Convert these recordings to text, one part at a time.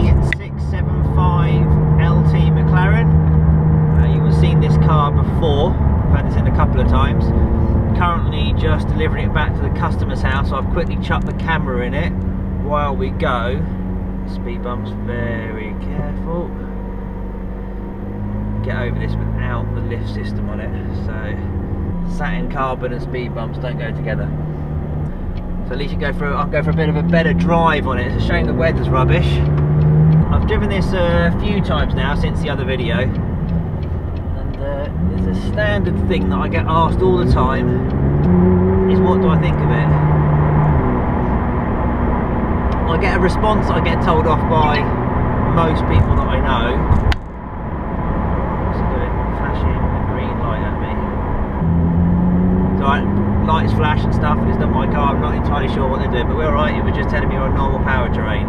675 LT Mclaren. You will have seen this car before. I've had this in a couple of times. Currently just delivering it back to the customer's house, so I've quickly chucked the camera in it while we go. Speed bumps, very careful. Get over this without the lift system on it, so satin carbon and speed bumps don't go together. So at least you I'll go for a bit of a better drive on it. It's a shame the weather's rubbish. I've driven this a few times now since the other video, and there's a standard thing that I get asked all the time, is what do I think of it? I get a response I get told off by most people that I know. What's it doing? Flashing a green light at me. So lights flash and stuff, it's not my car, I'm not entirely sure what they're doing, but we're alright. It was just telling me we're on normal power terrain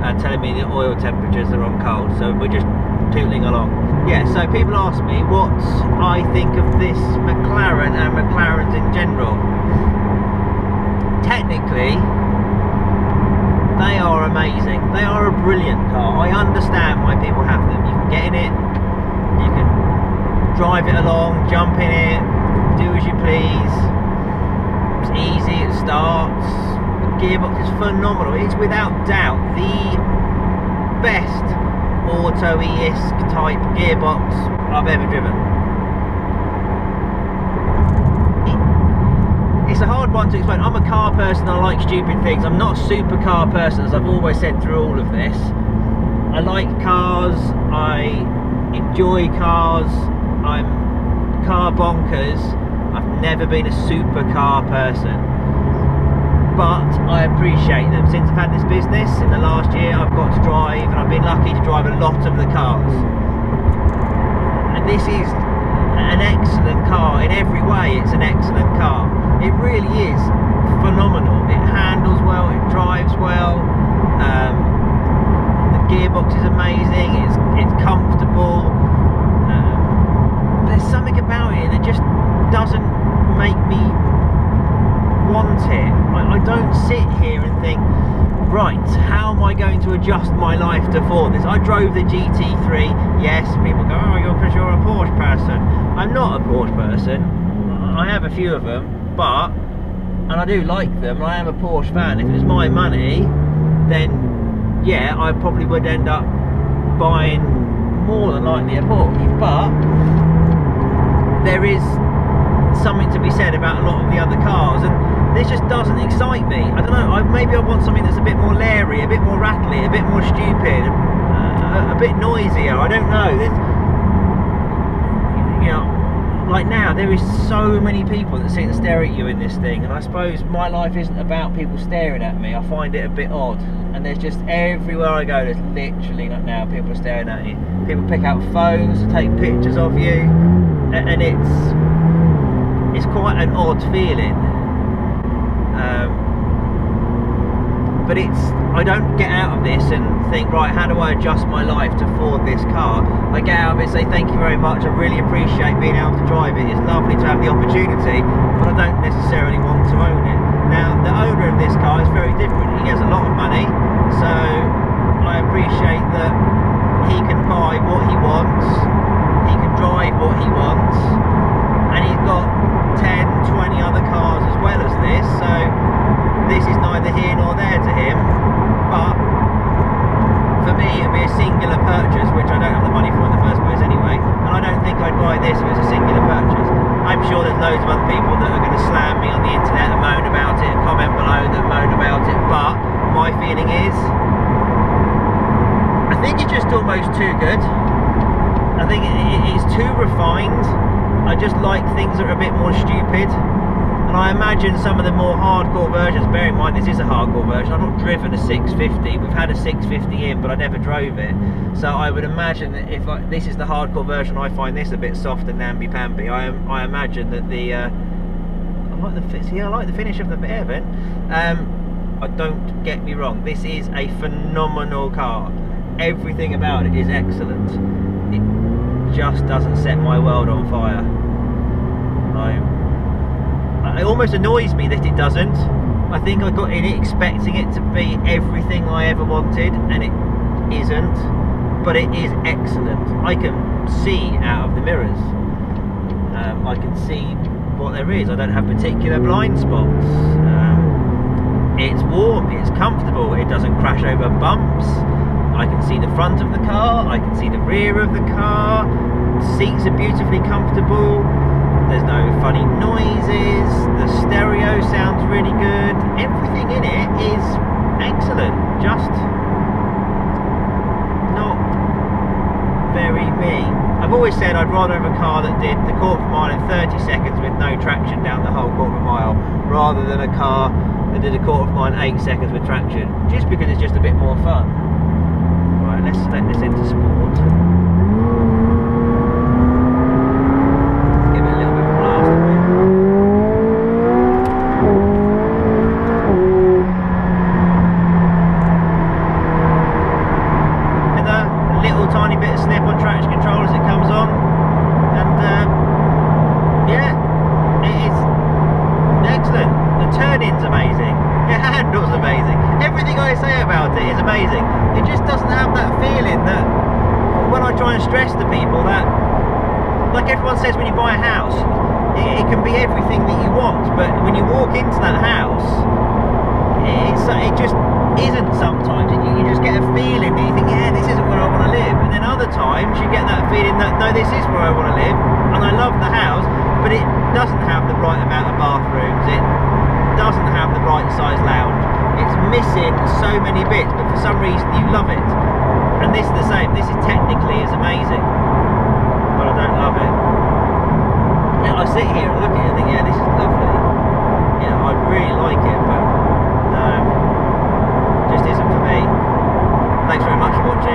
and telling me the oil temperatures are on cold, so we're just tootling along. Yeah, so people ask me what I think of this Mclaren and McLarens in general. Technically, they are amazing. They are a brilliant car. I understand why people have them. You can get in it, you can drive it along, jump in it, do as you please. It's easy, it starts. The gearbox is phenomenal. It's without doubt the best auto-esque type gearbox I've ever driven. It's a hard one to explain. I'm a car person, I like stupid things. I'm not a super car person, as I've always said through all of this. I like cars, I enjoy cars, I'm car bonkers. I've never been a supercar person, but I appreciate them. Since I've had this business, in the last year I've got to drive, and I've been lucky to drive a lot of the cars. And this is an excellent car. In every way it's an excellent car. It really is phenomenal. It handles well, it drives well, the gearbox is amazing, it's comfortable. There's something about it that just doesn't make me want it. I don't sit here and think, right, how am I going to adjust my life to afford this? I drove the GT3. Yes, people go, oh, because you're a Porsche person. I'm not a Porsche person. I have a few of them, but, and I do like them, I am a Porsche fan. If it was my money, then yeah, I probably would end up buying more than likely a Porsche, but there is something to be said about a lot of the other cars, and this just doesn't excite me. I don't know, maybe I want something that's a bit more leery, a bit more rattly, a bit more stupid, a bit noisier. I don't know. You know, like now there is so many people that sit and stare at you in this thing, and I suppose my life isn't about people staring at me. I find it a bit odd, and there's just everywhere I go, there's literally not now people are staring at you. People pick out phones to take pictures of you, and it's quite an odd feeling. But I don't get out of this and think, right, how do I adjust my life to afford this car? I get out of it and say, thank you very much, I really appreciate being able to drive it. It's lovely to have the opportunity, but I don't necessarily want to own it. Now, the owner of this car is very different. He has a lot of money, so I appreciate that he can buy what he wants, he can drive what he wants, and he's got 10, 20 other cars as well as this, so this is neither here nor there to him. But for me it'd be a singular purchase, which I don't have the money for in the first place anyway, and I don't think I'd buy this if it's a singular purchase. I'm sure there's loads of other people that are going to slam me on the internet and moan about it, and comment below that moan about it, but my feeling is I think it's just almost too good. I think it's too refined. I just like things that are a bit more stupid, and I imagine some of the more hardcore versions, bear in mind this is a hardcore version, I've not driven a 650, we've had a 650 in but I never drove it, so I would imagine that if this is the hardcore version, I find this a bit soft and namby-pamby. I imagine that I like the finish of the air vent. Don't get me wrong, this is a phenomenal car, everything about it is excellent. It just doesn't set my world on fire. It almost annoys me that it doesn't. I think I got in it expecting it to be everything I ever wanted, and it isn't, but it is excellent. I can see out of the mirrors. I can see what there is. I don't have particular blind spots. It's warm, it's comfortable, it doesn't crash over bumps. I can see the front of the car, I can see the rear of the car. Seats are beautifully comfortable. There's no funny noises. The stereo sounds really good. Everything in it is excellent. Just not very me. I've always said I'd rather have a car that did the quarter of a mile in 30 seconds with no traction down the whole quarter of a mile, rather than a car that did a quarter of a mile in 8 seconds with traction, just because it's just a bit more fun. Right, let's let this into sport. Give it a little bit of a blast a bit. With a little tiny bit of snip on traction control as it comes on, and yeah, it is excellent. The turning's amazing, the handle's amazing, everything I say about it is amazing. It just doesn't have that feeling that, when I try and stress to people that, like everyone says when you buy a house, it can be everything that you want, but when you walk into that house, it just isn't sometimes. You just get a feeling that you think, yeah, this isn't where I want to live, and then other times you get that feeling that, no, this is where I want to live, and I love the house, but it doesn't have the right amount of bathrooms, it doesn't have the right size lounge, it's missing so many bits, but for some reason you love it. And this is the same. This is technically is amazing, but I don't love it. Now I sit here and look at it and think, yeah, this is lovely, you know, I really like it, but no, just isn't for me. Thanks very much for watching.